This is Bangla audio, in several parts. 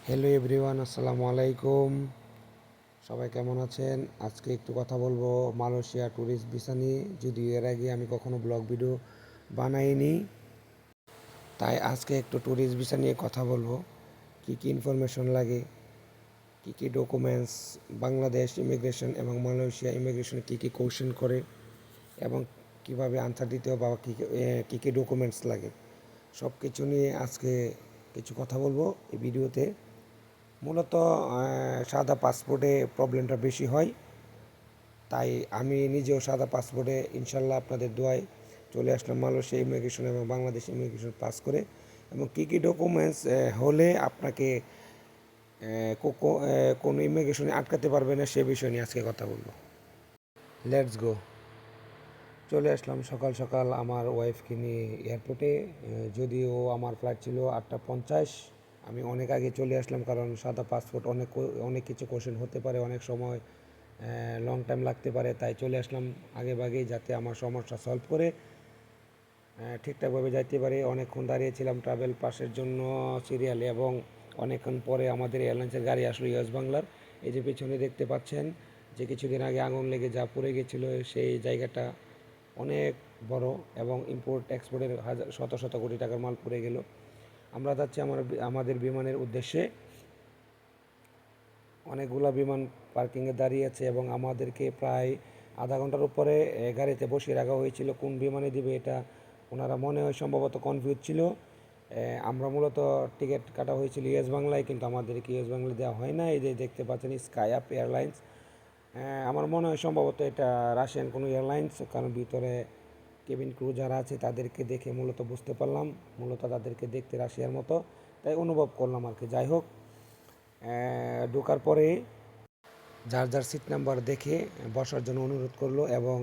হ্যালো এভরিওয়ান, আসসালামু আলাইকুম। সবাই কেমন আছেন? আজকে একটু কথা বলবো মালয়েশিয়া ট্যুরিস্ট ভিসা নিয়ে। যদিও এর আগে আমি কখনো ব্লগ ভিডিও বানাইনি, তাই আজকে একটু ট্যুরিস্ট ভিসা নিয়ে কথা বলবো। কী কী ইনফরমেশন লাগে, কী কী ডকুমেন্টস, বাংলাদেশ ইমিগ্রেশন এবং মালয়েশিয়া ইমিগ্রেশন কী কী কোয়েশ্চেন করে এবং কীভাবে আনসার দিতে হবে, বা কী কী ডকুমেন্টস লাগে, সব কিছু নিয়ে আজকে কিছু কথা বলবো এই ভিডিওতে। মূলত সাদা পাসপোর্টে প্রবলেমটা বেশি হয়, তাই আমি নিজেও সাদা পাসপোর্টে ইনশাল্লাহ আপনাদের দোয়ায় চলে আসলাম মালয়েশিয়া ইমিগ্রেশন এবং বাংলাদেশ ইমিগ্রেশন পাস করে। এবং কী কী ডকুমেন্টস হলে আপনাকে কোনো ইমিগ্রেশনে আটকাতে পারবে না, সে বিষয় নিয়ে আজকে কথা বলবো। Let's go. চলে আসলাম সকাল সকাল আমার ওয়াইফকে নিয়ে এয়ারপোর্টে। যদিও আমার ফ্লাইট ছিল 8:50। আমি অনেক আগে চলে আসলাম, কারণ সাদা পাসপোর্ট অনেক কিছু কোশ্চেন হতে পারে, অনেক সময় লং টাইম লাগতে পারে। তাই চলে আসলাম আগে ভাগেই, যাতে আমার সমস্যা সলভ করে ঠিকঠাকভাবে যাইতে পারি। অনেকক্ষণ দাঁড়িয়েছিলাম ট্রাভেল পাসের জন্য সিরিয়ালে, এবং অনেকক্ষণ পরে আমাদের এয়ারলাইন্সের গাড়ি আসলো ইউএস বাংলার। এই যে পিছনে দেখতে পাচ্ছেন, যে কিছুদিন আগে আগুন লেগে যা পুড়ে গেছিলো, সেই জায়গাটা অনেক বড়, এবং ইম্পোর্ট এক্সপোর্টের শত শত কোটি টাকার মাল পুড়ে গেল। আমরা যাচ্ছি আমাদের বিমানের উদ্দেশ্যে। অনেকগুলো বিমান পার্কিংয়ে দাঁড়িয়ে আছে, এবং আমাদেরকে প্রায় আধা ঘন্টার উপরে গাড়িতে বসিয়ে রাখা হয়েছিল। কোন বিমানে দিবে এটা ওনারা মনে হয় সম্ভবত কনফিউজ ছিল। আমরা মূলত টিকিট কাটা হয়েছিল ইউএস বাংলায়, কিন্তু আমাদেরকে ইউএস বাংলায় দেওয়া হয় না। এই যে দেখতে পাচ্ছেন স্কাই আপ এয়ারলাইন্স, আমার মনে হয় সম্ভবত এটা রাশিয়ান কোনো এয়ারলাইন্স, কারণ ভিতরে কেবিন ক্রু যারা আছে তাদেরকে দেখে মূলত বুঝতে পারলাম, মূলত তাদেরকে দেখতে রাশিয়ার মতো, তাই অনুভব করলাম আর কি। যাই হোক, ঢোকার পরে যার যার সিট নাম্বার দেখে বসার জন্য অনুরোধ করলো, এবং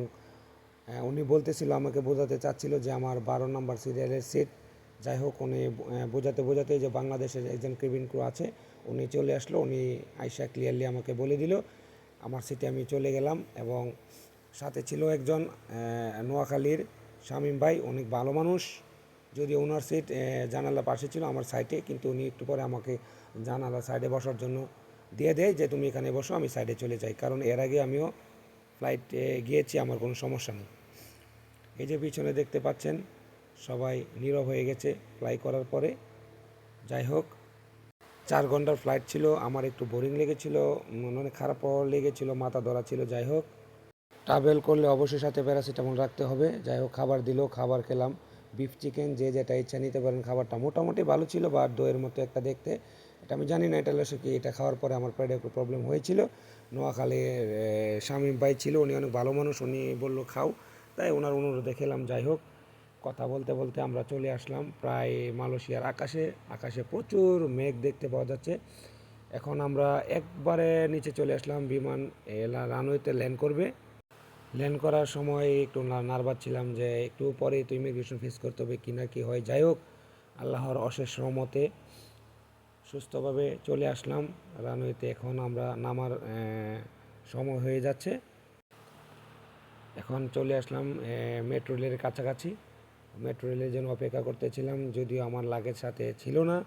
উনি বলতেছিল, আমাকে বোঝাতে চাচ্ছিল যে আমার 12 নম্বর সিরিয়ালের সিট। যাই হোক, উনি বোঝাতে বোঝাতে যে বাংলাদেশের একজন কেবিন ক্রু আছে, উনি চলে আসলো। উনি আইসা ক্লিয়ারলি আমাকে বলে দিল, আমার সিটে আমি চলে গেলাম। এবং সাথে ছিল একজন নোয়াখালীর শামীম ভাই, অনেক ভালো মানুষ। যদিও ওনার সিট জানালা পাশে ছিল আমার সাইডে, কিন্তু উনি একটু পরে আমাকে জানালা সাইডে বসার জন্য দিয়ে দেয়, যে তুমি এখানে বসো, আমি সাইডে চলে যাই, কারণ এর আগে আমিও ফ্লাইটে গিয়েছি, আমার কোনো সমস্যা নেই। এই যে পিছনে দেখতে পাচ্ছেন, সবাই নীরব হয়ে গেছে ফ্লাই করার পরে। যাই হোক, 4 ঘন্টার ফ্লাইট ছিল, আমার একটু বোরিং লেগেছিল, অনেক খারাপ লেগেছিল, মাথা ধরা ছিল। যাই হোক, ট্রাভেল করলে অবশ্যই সাথে প্যারাসিটামল রাখতে হবে। যাই হোক, খাবার দিল, খাবার খেলাম। বিফ চিকেন, যে যেটা ইচ্ছা নিতে পারেন। খাবারটা মোটামুটি ভালো ছিল, বা দইয়ের মতো একটা দেখতে। এটা আমি জানি না এটা হলো কি। এটা খাওয়ার পরে আমার পেটে একটু প্রবলেম হয়েছিল। নোয়াখালীর শামীম ভাই ছিল, উনি অনেক ভালো মানুষ, উনি বললো খাও, তাই ওনার অনুরোধে খেলাম। যাই হোক, কথা বলতে বলতে আমরা চলে আসলাম প্রায় মালয়েশিয়ার আকাশে। আকাশে প্রচুর মেঘ দেখতে পাওয়া যাচ্ছে। এখন আমরা একবারে নিচে চলে আসলাম, বিমান রানওয়েতে ল্যান্ড করবে। ল্যান্ড করার সময় একটু নার্ভাস ছিলাম, যে একটু পরে তো ইমিগ্রেশন ফেস করতে হবে কিনা কি হয়। যাই হোক, আল্লাহর অশেষ রহমতে সুস্থভাবে চলে আসলাম রানওয়েতে। এখন আমরা নামার সময় হয়ে যাচ্ছে। এখন চলে আসলাম মেট্রো রেলের কাছাকাছি। মেট্রো রেলের জন্য অপেক্ষা করতেছিলাম, যদিও আমার লাগেজ সাথে ছিল না,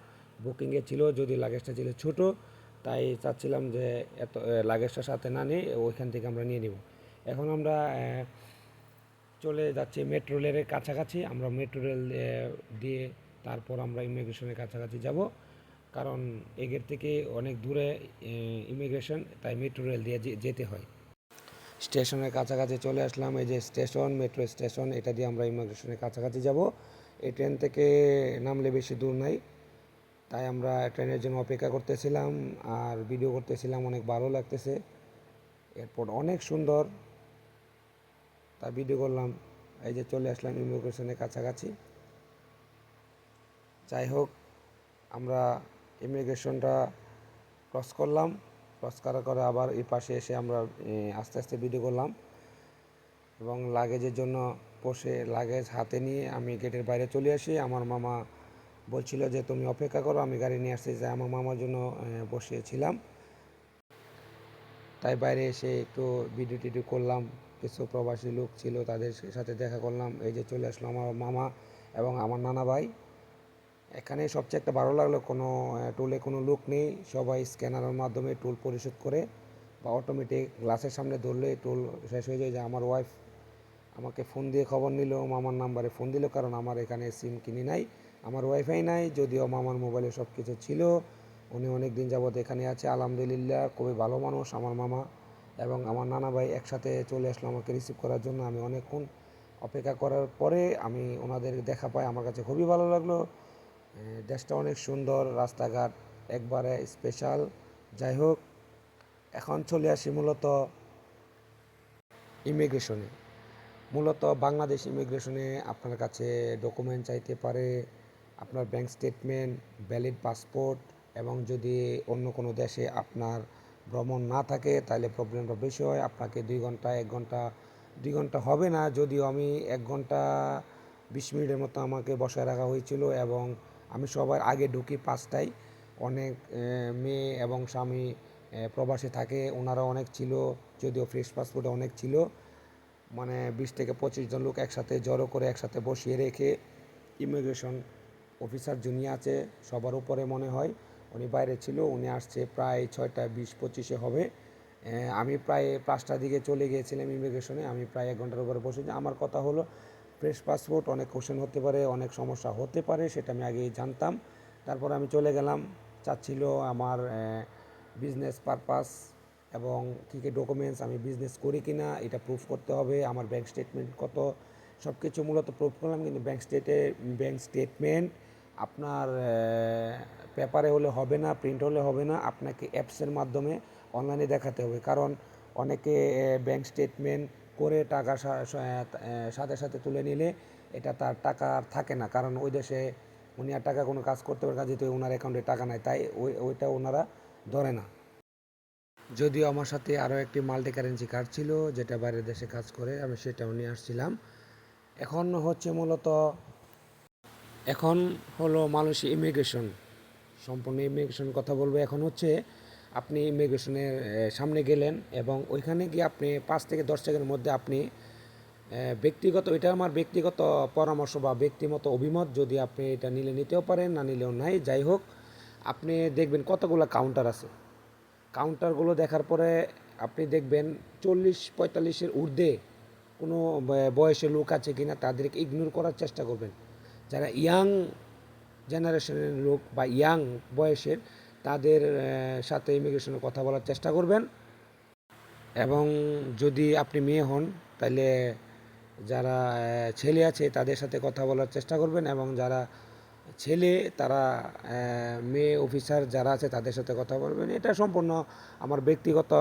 বুকিংয়ে ছিল। যদি লাগেজটা ছিল ছোট, তাই চাচ্ছিলাম যে এত লাগেজটা সাথে না নিয়ে ওইখান থেকে আমরা নিয়ে নিব। এখন আমরা চলে যাচ্ছি মেট্রো রেলের কাছাকাছি। আমরা মেট্রো রেল দিয়ে তারপর আমরা ইমিগ্রেশনের কাছাকাছি যাব, কারণ এই গেট থেকে অনেক দূরে ইমিগ্রেশন, তাই মেট্রো রেল দিয়ে যেতে হয়। স্টেশনের কাছাকাছি চলে আসলাম। এই যে স্টেশন, মেট্রো স্টেশন, এটা দিয়ে আমরা ইমিগ্রেশনের কাছাকাছি যাব। এই ট্রেন থেকে নামলে বেশি দূর নাই, তাই আমরা ট্রেনের জন্য অপেক্ষা করতেছিলাম আর ভিডিও করতেছিলাম। অনেক ভালো লাগতেছে, এয়ারপোর্ট অনেক সুন্দর, তাই ভিডিও করলাম। এই যে চলে আসলাম ইমিগ্রেশনের কাছাকাছি। যাই হোক, আমরা ইমিগ্রেশনটা ক্রস করলাম। ক্রস করার পরে আবার এই পাশে এসে আমরা আস্তে আস্তে ভিডিও করলাম, এবং লাগেজের জন্য বসে লাগেজ হাতে নিয়ে আমি গেটের বাইরে চলে আসি। আমার মামা বলছিল যে তুমি অপেক্ষা করো, আমি গাড়ি নিয়ে আসতে যাই। আমার মামার জন্য বসিয়েছিলাম, তাই বাইরে এসে একটু ভিডিও টিডিও করলাম। কিছু প্রবাসী লোক ছিল, তাদের সাথে দেখা করলাম। এই যে চলে আসলো আমার মামা এবং আমার নানা ভাই। এখানে সবচেয়ে একটা ভালো লাগলো কোনো টুলে কোনো লোক নেই, সবাই স্ক্যানারের মাধ্যমে টুল পরিশোধ করে বা অটোমেটিক গ্লাসের সামনে ধরলে টুল শেষ হয়ে যায়। যে আমার ওয়াইফ আমাকে ফোন দিয়ে খবর নিল, মামার নাম্বারে ফোন দিল, কারণ আমার এখানে সিম কিনি নাই, আমার ওয়াইফাই নাই, যদিও মামার মোবাইলে সব কিছু ছিল। উনি অনেক দিন যাবৎ এখানে আছে, আলহামদুলিল্লাহ খুবই ভালো মানুষ আমার মামা। এবং আমার নানা ভাই একসাথে চলে আসলো আমাকে রিসিভ করার জন্য। আমি অনেকক্ষণ অপেক্ষা করার পরে আমি ওনাদের দেখা পাই, আমার কাছে খুবই ভালো লাগলো। দেশটা অনেক সুন্দর, রাস্তাঘাট একবারে স্পেশাল। যাই হোক, এখন চলে আসি মূলত ইমিগ্রেশনে। মূলত বাংলাদেশ ইমিগ্রেশনে আপনার কাছে ডকুমেন্ট চাইতে পারে, আপনার ব্যাংক স্টেটমেন্ট, ভ্যালিড পাসপোর্ট, এবং যদি অন্য কোনো দেশে আপনার ভ্রমণ না থাকে তাহলে প্রবলেমটা বেশি হয়। আপনাকে 2 ঘন্টা 1 ঘন্টা 2 ঘন্টা হবে না, যদিও আমি 1 ঘন্টা 20 মিনিটের মতো আমাকে বসায় রাখা হয়েছিল। এবং আমি সবার আগে ঢুকি 5টায়। অনেক মেয়ে এবং স্বামী প্রবাসে থাকে, ওনারা অনেক ছিল, যদিও ফ্রেশ পাসপোর্টে অনেক ছিল। মানে 20 থেকে 25 জন লোক একসাথে জড়ো করে একসাথে বসিয়ে রেখে ইমিগ্রেশন অফিসার যিনি আছে সবার উপরে মনে হয়, উনি বাইরে ছিল, উনি আসছে প্রায় 6টা 20-25 হবে। আমি প্রায় 5টার দিকে চলে গিয়েছিলাম ইমিগ্রেশনে, আমি প্রায় 1 ঘন্টার উপরে বসেছি। আমার কথা হলো ফ্রেশ পাসপোর্ট অনেক কোশ্চেন হতে পারে, অনেক সমস্যা হতে পারে, সেটা আমি আগেই জানতাম। তারপর আমি চলে গেলাম, চাচ্ছিল আমার বিজনেস পারপাস এবং কী কী ডকুমেন্টস, আমি বিজনেস করি কি না এটা প্রুফ করতে হবে, আমার ব্যাংক স্টেটমেন্ট কত, সব কিছু মূলত প্রুফ করলাম। কিন্তু ব্যাংক স্টেটমেন্ট আপনার পেপারে হলে হবে না, প্রিন্ট হলে হবে না, আপনাকে অ্যাপসের মাধ্যমে অনলাইনে দেখাতে হবে। কারণ অনেকে ব্যাংক স্টেটমেন্ট করে টাকা সাথে সাথে তুলে নিলে এটা তার টাকা আর থাকে না, কারণ ওই দেশে উনি আর টাকা কোনো কাজ করতে পারে না, যেহেতু ওনার অ্যাকাউন্টে টাকা নাই, তাই ওইটা ওনারা ধরে না। যদিও আমার সাথে আরও একটি মাল্টি কারেন্সি কার্ড ছিল যেটা বাইরের দেশে কাজ করে, আমি সেটাও নিয়ে আসছিলাম। এখন হচ্ছে মূলত এখন হলো মালয়েশিয়া ইমিগ্রেশন, সম্পূর্ণ ইমিগ্রেশন কথা বলবো। এখন হচ্ছে আপনি ইমিগ্রেশনের সামনে গেলেন এবং ওইখানে গিয়ে আপনি 5 থেকে 10 সেকেন্ডের মধ্যে আপনি ব্যক্তিগত, এটা আমার ব্যক্তিগত পরামর্শ বা ব্যক্তিগত অভিমত, যদি আপনি এটা নিলে নিতেও পারেন, না নিলেও নাই, যাই হোক, আপনি দেখবেন কতগুলো কাউন্টার আছে। কাউন্টারগুলো দেখার পরে আপনি দেখবেন 40-45-এর ঊর্ধ্বে কোনো বয়সের লোক আছে কিনা তাদেরকে ইগনোর করার চেষ্টা করবেন। যারা ইয়াং জেনারেশনের লোক বা ইয়াং বয়সের, তাদের সাথে ইমিগ্রেশনে কথা বলার চেষ্টা করবেন। এবং যদি আপনি মেয়ে হন তাহলে যারা ছেলে আছে তাদের সাথে কথা বলার চেষ্টা করবেন, এবং যারা ছেলে তারা মেয়ে অফিসার যারা আছে তাদের সাথে কথা বলবেন। এটা সম্পূর্ণ আমার ব্যক্তিগত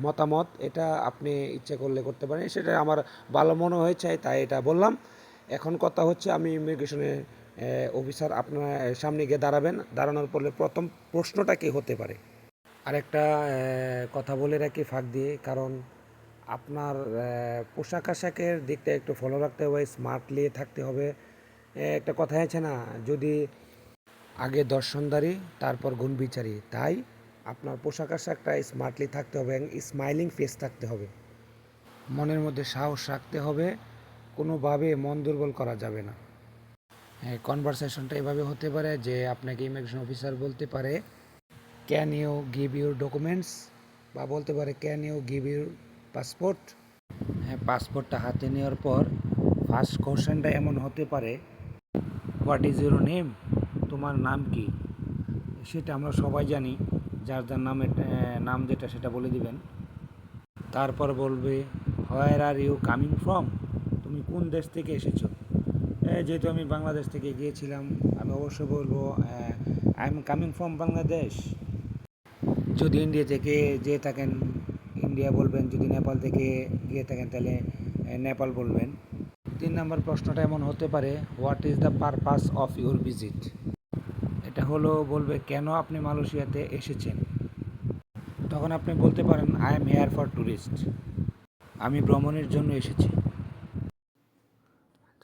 মতামত, এটা আপনি ইচ্ছে করলে করতে পারেন, সেটা আমার ভালো মনে হয়েছে তাই এটা বললাম। এখন কথা হচ্ছে আমি ইমিগ্রেশনে অফিসার আপনার সামনে গিয়ে দাঁড়াবেন, দাঁড়ানোর পরে প্রথম প্রশ্নটা কী হতে পারে। আরেকটা কথা বলে রাখি ফাঁক দিয়ে, কারণ আপনার পোশাক আশাকের দিকটা একটু ফলো রাখতে হবে, স্মার্টলি থাকতে হবে। একটা কথা আছে না, যদি আগে দর্শনদারি তারপর গুণবিচারী, তাই আপনার পোশাক আশাকটা স্মার্টলি থাকতে হবে এবং স্মাইলিং ফেস থাকতে হবে, মনের মধ্যে সাহস রাখতে হবে, কোনোভাবে মন দুর্বল করা যাবে না। হ্যাঁ, কনভারসেশনটা এভাবে হতে পারে যে আপনাকে ইমিগ্রেশন অফিসার বলতে পারে can you give your documents, বা বলতে পারে can you give your passport. হ্যাঁ, পাসপোর্টটা হাতে নেওয়ার পর ফার্স্ট কোশ্চেনটা এমন হতে পারে হোয়াট ইজ ইউর নেম, তোমার নাম কি। সেটা আমরা সবাই জানি, যার যার নামের নাম যেটা সেটা বলে দিবেন। তারপর বলবে হোয়ার আর ইউ কামিং ফ্রম, তুমি কোন দেশ থেকে এসেছো। যেহেতু আমি বাংলাদেশ থেকে গিয়েছিলাম, আমি অবশ্যই বলবো I am coming from Bangladesh. যদি ইন্ডিয়া থেকে যেয়ে থাকেন ইন্ডিয়া বলবেন, যদি নেপাল থেকে গিয়ে থাকেন তাহলে নেপাল বলবেন। 3 নম্বর প্রশ্নটা এমন হতে পারে what is the purpose of your visit, এটা হলো বলবে কেন আপনি মালয়েশিয়াতে এসেছেন। তখন আপনি বলতে পারেন I am here for tourist, আমি ভ্রমণের জন্য এসেছি।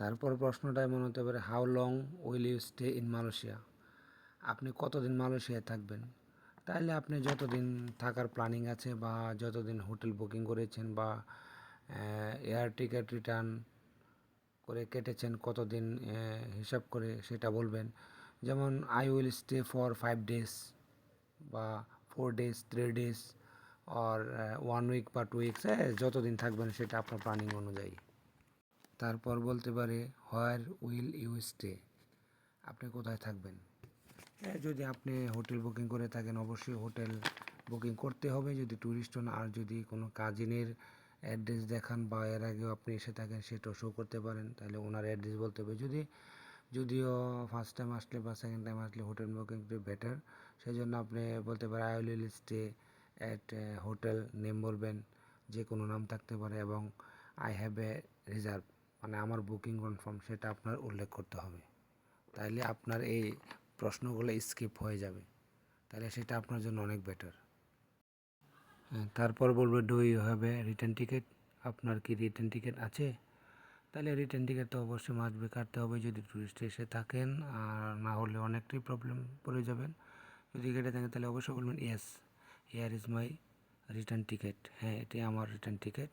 তারপর প্রশ্নটা এমন হতে পারে how long will you stay in Malaysia, আপনি কতদিন মালয়েশিয়ায় থাকবেন। তাহলে আপনি যতদিন থাকার প্ল্যানিং আছে বা যতদিন হোটেল বুকিং করেছেন বা এয়ার টিকিট রিটার্ন করে কেটেছেন কতদিন হিসাব করে সেটা বলবেন। যেমন I will stay for 5 days বা 4 days, 3 days আর 1 week বা 2 weeks, যতদিন থাকবেন সেটা আপনার প্ল্যানিং অনুযায়ী। তারপর বলতে পারে হোয়ার উইল ইউ স্টে, আপনি কোথায় থাকবেন। যদি আপনি হোটেল বুকিং করে থাকেন অবশ্যই হোটেল বুকিং করতে হবে যদি ট্যুরিস্ট হন, আর যদি কোনো কাজিনের অ্যাড্রেস দেখান বা এর আগেও আপনি এসে থাকেন সেটাও শো করতে পারেন, তাহলে ওনার অ্যাড্রেস বলতে হবে। যদিও ফার্স্ট টাইম আসলে বা সেকেন্ড টাইম আসলে হোটেল বুকিং বেটার, সেই জন্য আপনি বলতে পারেন I will stay at hotel, name বলবেন, যে কোনো নাম থাকতে পারে, এবং আই হ্যাভ এ রিজার্ভ, মানে আমার বুকিং কনফার্ম, সেটা আপনার উল্লেখ করতে হবে। তাইলে আপনার এই প্রশ্নগুলো স্কিপ হয়ে যাবে, তাহলে সেটা আপনার জন্য অনেক বেটার। তারপর বলবে do you have a return ticket, আপনার কি রিটার্ন টিকিট আছে। তাহলে রিটার্ন টিকিট তো অবশ্যই মাস্ট বি কাটতে হবে যদি ট্যুরিস্ট এসে থাকেন, আর না হলে অনেকটাই প্রবলেম পড়ে যাবেন। যদি কেটে থাকেন তাহলে অবশ্যই বলবেন yes here is my return ticket, হ্যাঁ এটি আমার রিটার্ন টিকিট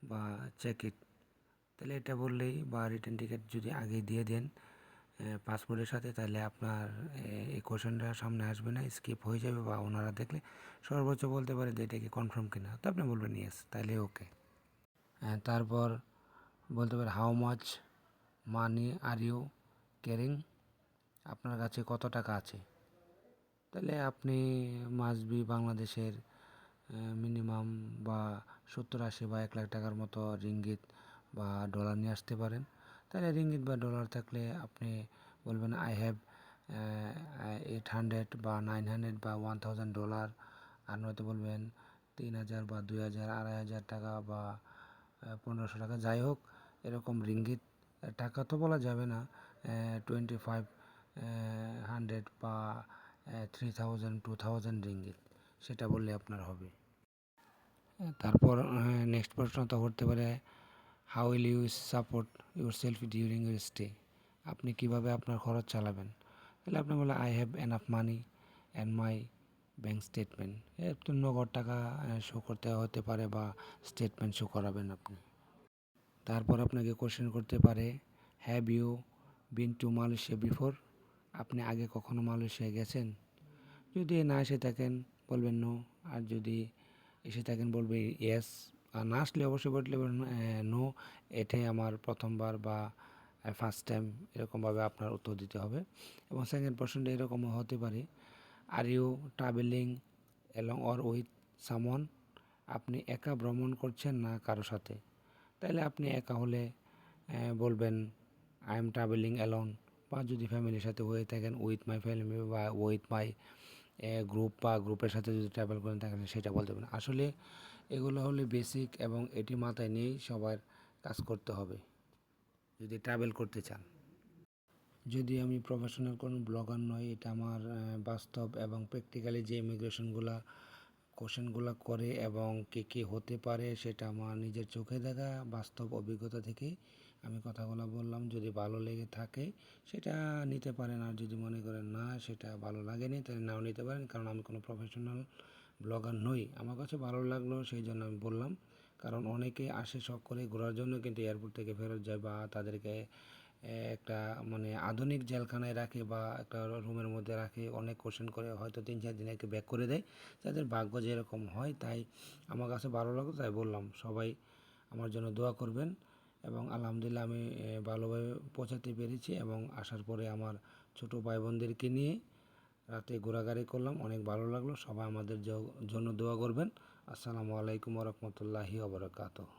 বা চেক ইট। তাহলে এটা বললেই বা রিটার্ন টিকিট যদি আগে দিয়ে দেন পাসপোর্টের সাথে, তাহলে আপনার এই কোশ্চেনটা সামনে আসবে না, স্কিপ হয়ে যাবে, বা ওনারা দেখলে সর্বোচ্চ বলতে পারে যে এটা কি কনফার্ম কিনা, তো আপনি বলবেন ইয়েস, তাহলে ওকে। তারপর বলতে পারে how much money are you carrying, আপনার কাছে কত টাকা আছে। তাহলে আপনি মাস্ট বি বাংলাদেশের মিনিমাম বা 70-80 বা 1 লাখ টাকার মতো রিঙ্গিত বা ডলার নিয়ে আসতে পারেন। তাহলে রিঙ্গিত বা ডলার থাকলে আপনি বলবেন আই হ্যাভ 800 বা 900 বা $1000, আর নয়তো বলবেন 3000 বা 2000, 2500 টাকা বা 1500 টাকা, যাই হোক এরকম রিঙ্গিত। টাকা তো বলা যাবে না, 2500 বা 3000, 2000 রিঙ্গিত, সেটা বললে আপনার হবে। তারপর নেক্সট প্রশ্ন তো করতে পারে how will you support your self during your stay, আপনি কিভাবে আপনার খরচ চালাবেন। তাহলে আপনি বলে I have enough money and my bank statement, এর তো নগদ টাকা শো করতে হতে পারে বা স্টেটমেন্ট শো করাবেন আপনি। তারপর আপনাকে কোশ্চেন করতে পারে have you been to Malaysia before, আপনি আগে কখনো মালয়েশিয়া গেছেন। যদি না এসে থাকেন বলবেন নো, আর যদি এসে থাকেন বলবে ইয়েস, আর না আসলে অবশ্যই বলতে পারবেন নো, এটাই আমার প্রথমবার বা ফার্স্ট টাইম, এরকমভাবে আপনার উত্তর দিতে হবে। এবং সেকেন্ড প্রশ্নটা এরকমও হতে পারে are you travelling along or with someone, আপনি একা ভ্রমণ করছেন না কারো সাথে। তাহলে আপনি একা হলে বলবেন আই এম ট্রাভেলিং অ্যালোন, বা যদি ফ্যামিলির সাথে হয়ে থাকেন উইথ মাই ফ্যামিলি বা উইথ মাই গ্রুপ বা গ্রুপের সাথে যদি ট্রাভেল করেন থাকেন সেটা বলতে পারেন। আসলে এগুলো হলে বেসিক, এবং এটি মাথায় নিয়েই সবার কাজ করতে হবে যদি ট্রাভেল করতে চান। যদি আমি প্রফেশনাল কোনো ব্লগার নই, এটা আমার বাস্তব এবং প্র্যাকটিক্যালি যে ইমিগ্রেশনগুলা কোশ্চেনগুলো করে এবং কী কী হতে পারে সেটা আমার নিজের চোখে দেখা বাস্তব অভিজ্ঞতা থেকে আমি কথাগুলো বললাম। যদি ভালো লেগে থাকে সেটা নিতে পারেন, আর যদি মনে করেন না সেটা ভালো লাগেনি তাহলে নাও নিতে পারেন, কারণ আমি কোনো প্রফেশনাল ব্লগার নই। আমার কাছে ভালো লাগলো সেই জন্য আমি বললাম, কারণ অনেকে আসে শখ করে ঘোরার জন্য কিন্তু এয়ারপোর্ট থেকে ফেরত যায়, বা তাদেরকে একটা মানে আধুনিক জেলখানায় রাখে বা একটা রুমের মধ্যে রাখে, অনেক কোশ্চেন করে, হয়তো 3-4 দিন একে ব্যাক করে দেয়। তাদের ভাগ্য যেরকম হয়, তাই আমার কাছে ভালো লাগলো তাই বললাম। সবাই আমার জন্য দোয়া করবেন, এবং আলহামদুলিল্লাহ আমি ভালোভাবে পৌঁছাতে পেরেছি, এবং আসার পরে আমার ছোটো ভাই বোনদেরকে নিয়ে রাতে ঘোরাঘুরি করলাম, অনেক ভালো লাগলো। সবাই আমাদের জন্য দোয়া করবেন। আসসালামু আলাইকুম ওয়া রাহমাতুল্লাহি ওয়া বারাকাতুহু।